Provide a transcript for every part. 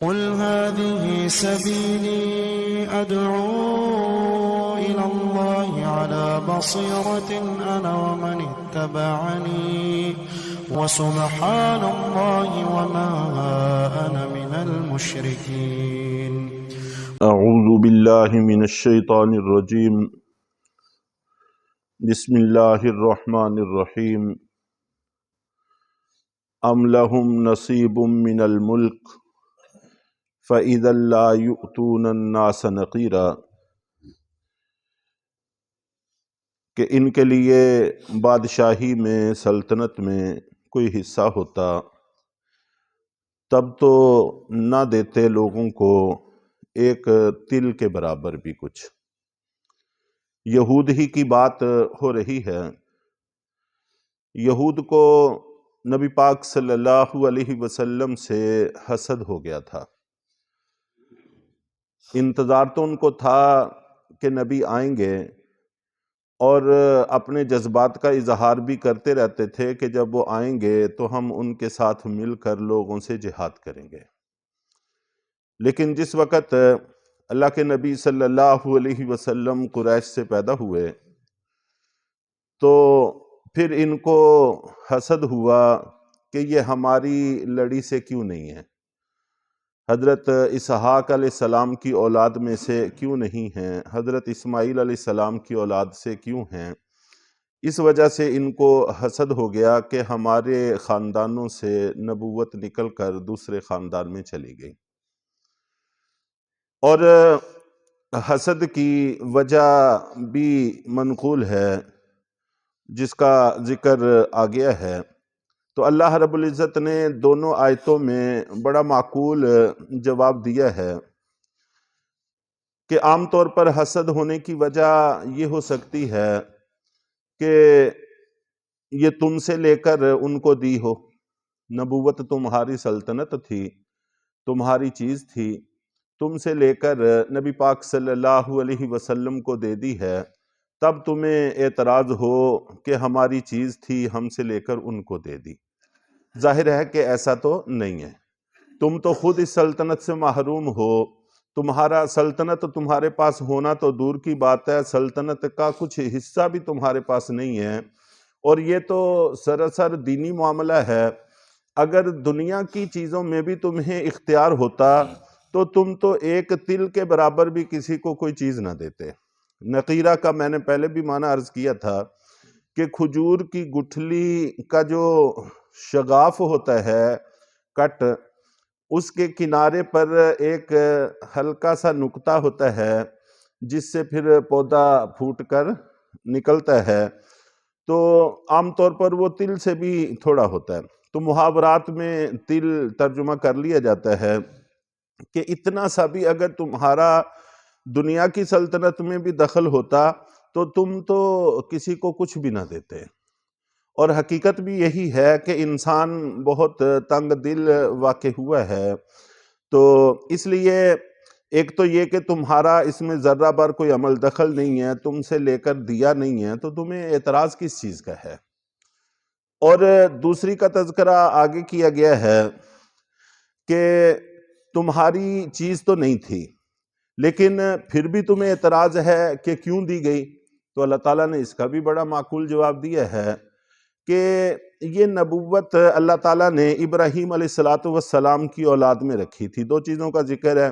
قل هذه سبيلي أدعو إلى الله على بصيرة أنا ومن اتبعني وسبحان الله وما أنا من المشركين. اعوذ باللہ من الشیطان الرجیم. بسم اللہ الرحمن الرحیم. ام لہم نصیب من الملک فإذا لا يؤتون الناس نقیرا، کہ ان کے لیے بادشاہی میں، سلطنت میں کوئی حصہ ہوتا تب تو نہ دیتے لوگوں کو ایک تل کے برابر بھی کچھ. یہود ہی کی بات ہو رہی ہے. یہود کو نبی پاک صلی اللہ علیہ وسلم سے حسد ہو گیا تھا. انتظار تو ان کو تھا کہ نبی آئیں گے، اور اپنے جذبات کا اظہار بھی کرتے رہتے تھے کہ جب وہ آئیں گے تو ہم ان کے ساتھ مل کر لوگوں سے جہاد کریں گے. لیکن جس وقت اللہ کے نبی صلی اللہ علیہ وسلم قریش سے پیدا ہوئے تو پھر ان کو حسد ہوا کہ یہ ہماری لڑی سے کیوں نہیں ہے، حضرت اسحاق علیہ السلام کی اولاد میں سے کیوں نہیں ہیں، حضرت اسماعیل علیہ السلام کی اولاد سے کیوں ہیں. اس وجہ سے ان کو حسد ہو گیا کہ ہمارے خاندانوں سے نبوت نکل کر دوسرے خاندان میں چلی گئی. اور حسد کی وجہ بھی منقول ہے جس کا ذکر آ گیا ہے. تو اللہ رب العزت نے دونوں آیتوں میں بڑا معقول جواب دیا ہے کہ عام طور پر حسد ہونے کی وجہ یہ ہو سکتی ہے کہ یہ تم سے لے کر ان کو دی ہو. نبوت تمہاری سلطنت تھی، تمہاری چیز تھی، تم سے لے کر نبی پاک صلی اللہ علیہ وسلم کو دے دی ہے، تب تمہیں اعتراض ہو کہ ہماری چیز تھی، ہم سے لے کر ان کو دے دی. ظاہر ہے کہ ایسا تو نہیں ہے. تم تو خود اس سلطنت سے محروم ہو. تمہارا سلطنت تمہارے پاس ہونا تو دور کی بات ہے، سلطنت کا کچھ حصہ بھی تمہارے پاس نہیں ہے. اور یہ تو سراسر دینی معاملہ ہے. اگر دنیا کی چیزوں میں بھی تمہیں اختیار ہوتا تو تم تو ایک تل کے برابر بھی کسی کو کوئی چیز نہ دیتے. نقیرہ کا میں نے پہلے بھی معنی عرض کیا تھا کہ کھجور کی گٹھلی کا جو شگاف ہوتا ہے، کٹ، اس کے کنارے پر ایک ہلکا سا نقطہ ہوتا ہے جس سے پھر پودا پھوٹ کر نکلتا ہے. تو عام طور پر وہ تل سے بھی تھوڑا ہوتا ہے. تو محاورات میں تل ترجمہ کر لیا جاتا ہے کہ اتنا سا بھی اگر تمہارا دنیا کی سلطنت میں بھی دخل ہوتا تو تم تو کسی کو کچھ بھی نہ دیتے. اور حقیقت بھی یہی ہے کہ انسان بہت تنگ دل واقع ہوا ہے. تو اس لیے ایک تو یہ کہ تمہارا اس میں ذرہ بھر کوئی عمل دخل نہیں ہے، تم سے لے کر دیا نہیں ہے، تو تمہیں اعتراض کس چیز کا ہے. اور دوسری کا تذکرہ آگے کیا گیا ہے کہ تمہاری چیز تو نہیں تھی لیکن پھر بھی تمہیں اعتراض ہے کہ کیوں دی گئی. تو اللہ تعالیٰ نے اس کا بھی بڑا معقول جواب دیا ہے کہ یہ نبوت اللہ تعالیٰ نے ابراہیم علیہ السلام کی اولاد میں رکھی تھی. دو چیزوں کا ذکر ہے: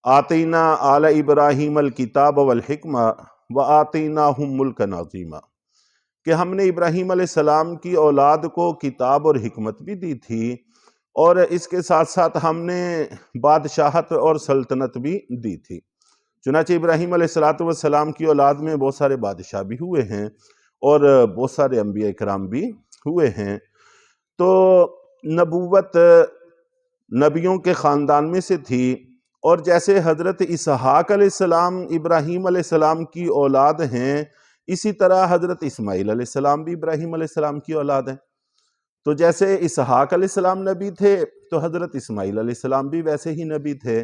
آتینا آل ابراہیم الکتاب والحکمہ وآتیناہم ملکا عظیما، کہ ہم نے ابراہیم علیہ السلام کی اولاد کو کتاب اور حکمت بھی دی تھی، اور اس کے ساتھ ساتھ ہم نے بادشاہت اور سلطنت بھی دی تھی. چنانچہ ابراہیم علیہ السلام کی اولاد میں بہت سارے بادشاہ بھی ہوئے ہیں اور بہت سارے انبیاء کرام بھی ہوئے ہیں. تو نبوت نبیوں کے خاندان میں سے تھی، اور جیسے حضرت اسحاق علیہ السلام ابراہیم علیہ السلام کی اولاد ہیں، اسی طرح حضرت اسماعیل علیہ السلام بھی ابراہیم علیہ السلام کی اولاد ہیں. تو جیسے اسحاق علیہ السلام نبی تھے تو حضرت اسماعیل علیہ السلام بھی ویسے ہی نبی تھے.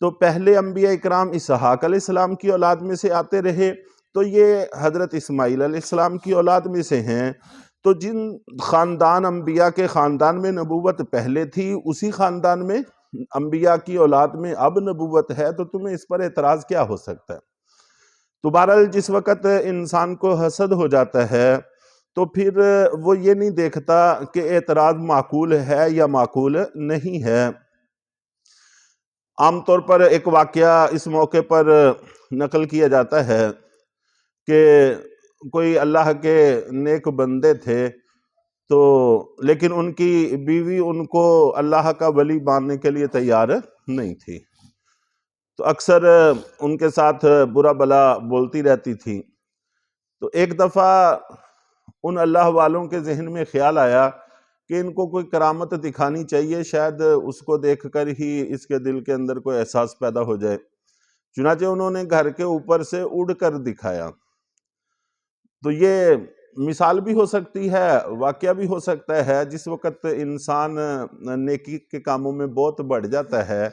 تو پہلے انبیاء اکرام اسحاق علیہ السلام کی اولاد میں سے آتے رہے، تو یہ حضرت اسماعیل علیہ السلام کی اولاد میں سے ہیں. تو جن خاندان انبیاء کے خاندان میں نبوت پہلے تھی، اسی خاندان میں انبیاء کی اولاد میں اب نبوت ہے تو تمہیں اس پر اعتراض کیا ہو سکتا ہے؟ تو بہرحال جس وقت انسان کو حسد ہو جاتا ہے تو پھر وہ یہ نہیں دیکھتا کہ اعتراض معقول ہے یا معقول نہیں ہے۔ عام طور پر ایک واقعہ اس موقع پر نقل کیا جاتا ہے کہ کوئی اللہ کے نیک بندے تھے، تو لیکن ان کی بیوی ان کو اللہ کا ولی ماننے کے لیے تیار نہیں تھی، تو اکثر ان کے ساتھ برا بلا بولتی رہتی تھی۔ تو ایک دفعہ ان اللہ والوں کے ذہن میں خیال آیا کہ ان کو کوئی کرامت دکھانی چاہیے، شاید اس کو دیکھ کر ہی اس کے دل کے اندر کوئی احساس پیدا ہو جائے۔ چنانچہ انہوں نے گھر کے اوپر سے اڑ کر دکھایا۔ تو یہ مثال بھی ہو سکتی ہے، واقعہ بھی ہو سکتا ہے۔ جس وقت انسان نیکی کے کاموں میں بہت بڑھ جاتا ہے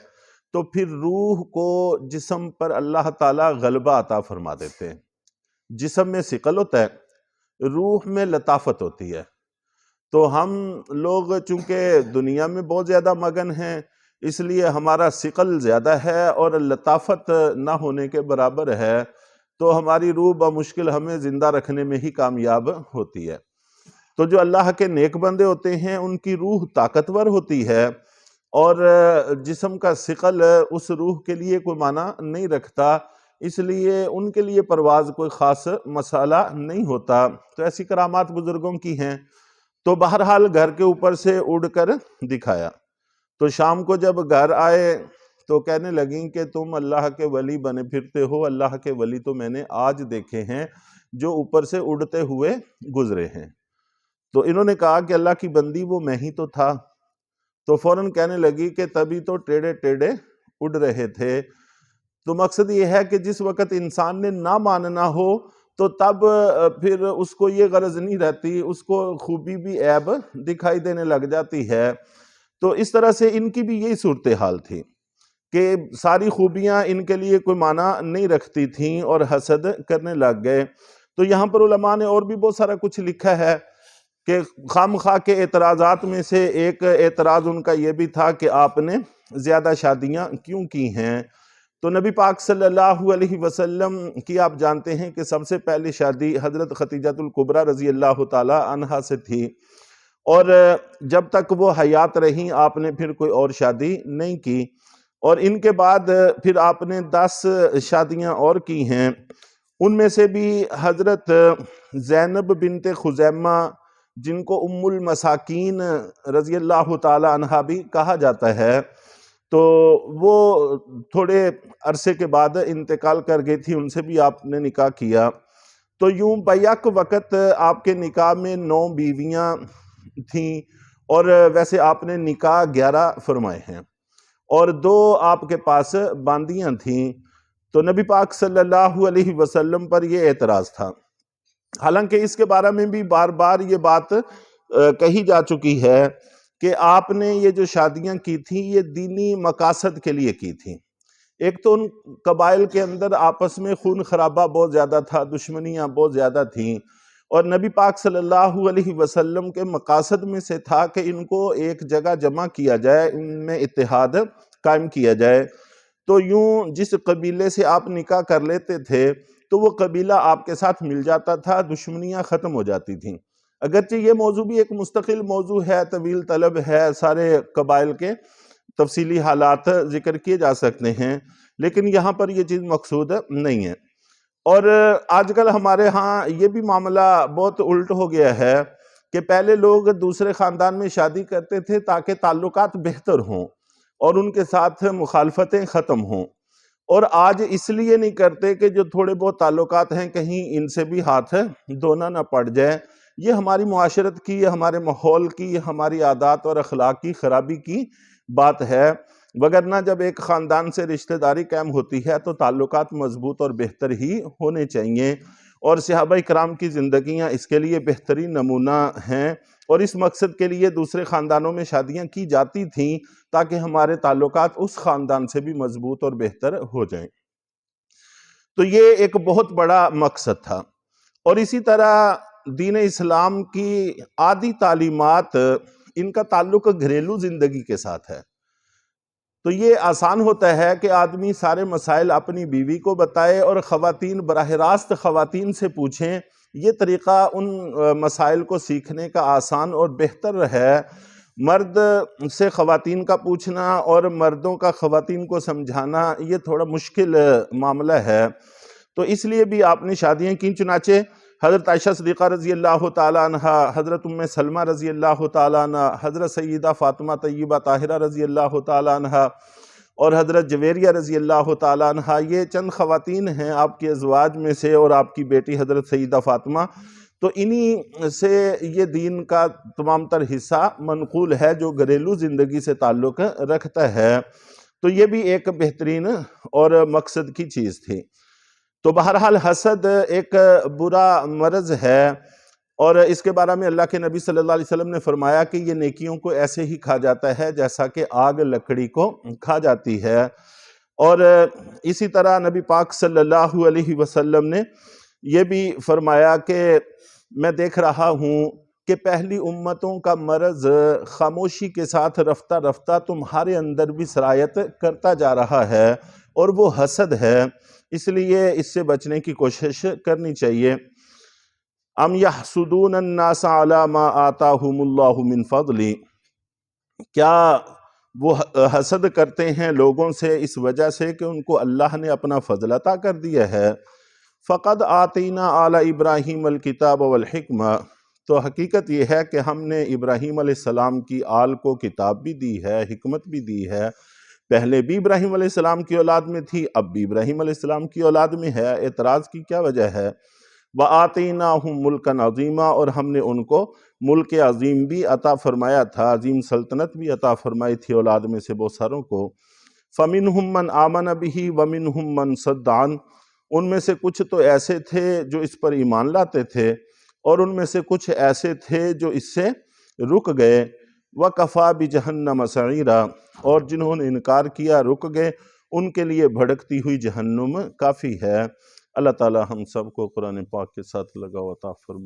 تو پھر روح کو جسم پر اللہ تعالیٰ غلبہ عطا فرما دیتے ہیں۔ جسم میں ثقل ہوتا ہے، روح میں لطافت ہوتی ہے۔ تو ہم لوگ چونکہ دنیا میں بہت زیادہ مگن ہیں، اس لیے ہمارا ثقل زیادہ ہے اور لطافت نہ ہونے کے برابر ہے، تو ہماری روح بمشکل ہمیں زندہ رکھنے میں ہی کامیاب ہوتی ہے۔ تو جو اللہ کے نیک بندے ہوتے ہیں ان کی روح طاقتور ہوتی ہے، اور جسم کا ثقل اس روح کے لیے کوئی معنی نہیں رکھتا، اس لیے ان کے لیے پرواز کوئی خاص مسئلہ نہیں ہوتا۔ تو ایسی کرامات بزرگوں کی ہیں۔ تو بہرحال گھر کے اوپر سے اڑ کر دکھایا۔ تو شام کو جب گھر آئے تو کہنے لگیں کہ تم اللہ کے ولی بنے پھرتے ہو، اللہ کے ولی تو میں نے آج دیکھے ہیں جو اوپر سے اڑتے ہوئے گزرے ہیں۔ تو انہوں نے کہا کہ اللہ کی بندی وہ میں ہی تو تھا۔ تو فوراً کہنے لگی کہ تبھی تو ٹیڑے ٹیڑے اڑ رہے تھے۔ تو مقصد یہ ہے کہ جس وقت انسان نے نہ ماننا ہو تو تب پھر اس کو یہ غرض نہیں رہتی، اس کو خوبی بھی عیب دکھائی دینے لگ جاتی ہے۔ تو اس طرح سے ان کی بھی یہی صورتحال تھی کہ ساری خوبیاں ان کے لیے کوئی معنی نہیں رکھتی تھیں اور حسد کرنے لگ گئے۔ تو یہاں پر علماء نے اور بھی بہت سارا کچھ لکھا ہے کہ خام خواہ کے اعتراضات میں سے ایک اعتراض ان کا یہ بھی تھا کہ آپ نے زیادہ شادیاں کیوں کی ہیں۔ تو نبی پاک صلی اللہ علیہ وسلم کی آپ جانتے ہیں کہ سب سے پہلی شادی حضرت خدیجہ الکبریٰ رضی اللہ تعالی عنہا سے تھی، اور جب تک وہ حیات رہیں آپ نے پھر کوئی اور شادی نہیں کی، اور ان کے بعد پھر آپ نے 10 شادیاں اور کی ہیں۔ ان میں سے بھی حضرت زینب بنت خزیمہ جن کو ام المساکین رضی اللہ تعالی عنہا بھی کہا جاتا ہے، تو وہ تھوڑے عرصے کے بعد انتقال کر گئی تھی، ان سے بھی آپ نے نکاح کیا۔ تو یوں بیک وقت آپ کے نکاح میں 9 بیویاں تھیں، اور ویسے آپ نے نکاح 11 فرمائے ہیں، اور 2 آپ کے پاس باندیاں تھیں۔ تو نبی پاک صلی اللہ علیہ وسلم پر یہ اعتراض تھا، حالانکہ اس کے بارے میں بھی بار بار یہ بات کہی جا چکی ہے کہ آپ نے یہ جو شادیاں کی تھیں یہ دینی مقاصد کے لیے کی تھیں۔ ایک تو ان قبائل کے اندر آپس میں خون خرابہ بہت زیادہ تھا، دشمنیاں بہت زیادہ تھیں، اور نبی پاک صلی اللہ علیہ وسلم کے مقاصد میں سے تھا کہ ان کو ایک جگہ جمع کیا جائے، ان میں اتحاد قائم کیا جائے۔ تو یوں جس قبیلے سے آپ نکاح کر لیتے تھے تو وہ قبیلہ آپ کے ساتھ مل جاتا تھا، دشمنیاں ختم ہو جاتی تھیں۔ اگرچہ یہ موضوع بھی ایک مستقل موضوع ہے، طویل طلب ہے، سارے قبائل کے تفصیلی حالات ذکر کیے جا سکتے ہیں، لیکن یہاں پر یہ چیز مقصود نہیں ہے۔ اور آج کل ہمارے ہاں یہ بھی معاملہ بہت الٹ ہو گیا ہے کہ پہلے لوگ دوسرے خاندان میں شادی کرتے تھے تاکہ تعلقات بہتر ہوں اور ان کے ساتھ مخالفتیں ختم ہوں، اور آج اس لیے نہیں کرتے کہ جو تھوڑے بہت تعلقات ہیں کہیں ان سے بھی ہاتھ دھونا نہ پڑ جائے۔ یہ ہماری معاشرت کی، ہمارے ماحول کی، ہماری عادات اور اخلاق کی خرابی کی بات ہے، وگرنہ جب ایک خاندان سے رشتہ داری قائم ہوتی ہے تو تعلقات مضبوط اور بہتر ہی ہونے چاہیے، اور صحابہ کرام کی زندگیاں اس کے لیے بہترین نمونہ ہیں، اور اس مقصد کے لیے دوسرے خاندانوں میں شادیاں کی جاتی تھیں تاکہ ہمارے تعلقات اس خاندان سے بھی مضبوط اور بہتر ہو جائیں۔ تو یہ ایک بہت بڑا مقصد تھا۔ اور اسی طرح دین اسلام کی آدھی تعلیمات ان کا تعلق گھریلو زندگی کے ساتھ ہے۔ تو یہ آسان ہوتا ہے کہ آدمی سارے مسائل اپنی بیوی کو بتائے اور خواتین براہ راست خواتین سے پوچھیں. یہ طریقہ ان مسائل کو سیکھنے کا آسان اور بہتر ہے. مرد سے خواتین کا پوچھنا اور مردوں کا خواتین کو سمجھانا یہ تھوڑا مشکل معاملہ ہے. تو اس لیے بھی آپ نے شادیاں کی. چنانچہ حضرت عائشہ صدیقہ رضی اللہ تعالیٰ عنہ، حضرت ام سلمہ رضی اللہ تعالیٰ عنہ، حضرت سیدہ فاطمہ طیبہ طاہرہ رضی اللہ تعالیٰ عنہ اور حضرت جویریہ رضی اللہ تعالیٰ عنہ، یہ چند خواتین ہیں آپ کے ازواج میں سے، اور آپ کی بیٹی حضرت سیدہ فاطمہ. تو انہی سے یہ دین کا تمام تر حصہ منقول ہے جو گھریلو زندگی سے تعلق رکھتا ہے. تو یہ بھی ایک بہترین اور مقصد کی چیز تھی. تو بہرحال حسد ایک برا مرض ہے، اور اس کے بارے میں اللہ کے نبی صلی اللہ علیہ وسلم نے فرمایا کہ یہ نیکیوں کو ایسے ہی کھا جاتا ہے جیسا کہ آگ لکڑی کو کھا جاتی ہے. اور اسی طرح نبی پاک صلی اللہ علیہ وسلم نے یہ بھی فرمایا کہ میں دیکھ رہا ہوں کہ پہلی امتوں کا مرض خاموشی کے ساتھ رفتہ رفتہ تمہارے اندر بھی سرایت کرتا جا رہا ہے، اور وہ حسد ہے. اس لیے اس سے بچنے کی کوشش کرنی چاہیے. ام یحسدون الناس علی ما آتاہم اللہ من فضل، کیا وہ حسد کرتے ہیں لوگوں سے اس وجہ سے کہ ان کو اللہ نے اپنا فضل عطا کر دیا ہے. فقد آتینا آل ابراہیم الکتاب والحکمہ، تو حقیقت یہ ہے کہ ہم نے ابراہیم علیہ السلام کی آل کو کتاب بھی دی ہے، حکمت بھی دی ہے. پہلے بھی ابراہیم علیہ السلام کی اولاد میں تھی، اب بھی ابراہیم علیہ السلام کی اولاد میں ہے. اعتراض کی کیا وجہ ہے؟ وَآتَيْنَاهُمْ مُلْكًا عَظِيمًا، اور ہم نے ان کو ملک عظیم بھی عطا فرمایا تھا، عظیم سلطنت بھی عطا فرمائی تھی اولاد میں سے بہت ساروں کو. فَمِنْهُمْ مَنْ آمَنَ بِهِ وَمِنْهُمْ مَنْ صَدَّ عَنْهُ، ان میں سے کچھ تو ایسے تھے جو اس پر ایمان لاتے تھے، اور ان میں سے کچھ ایسے تھے جو اس سے رک گئے. وَكَفَى بِجَهَنَّمَ سَعِيرًا، اور جنہوں نے انکار کیا رک گئے، ان کے لیے بھڑکتی ہوئی جہنم کافی ہے. اللہ تعالی ہم سب کو قرآن پاک کے ساتھ لگاؤ عطا فرمائے.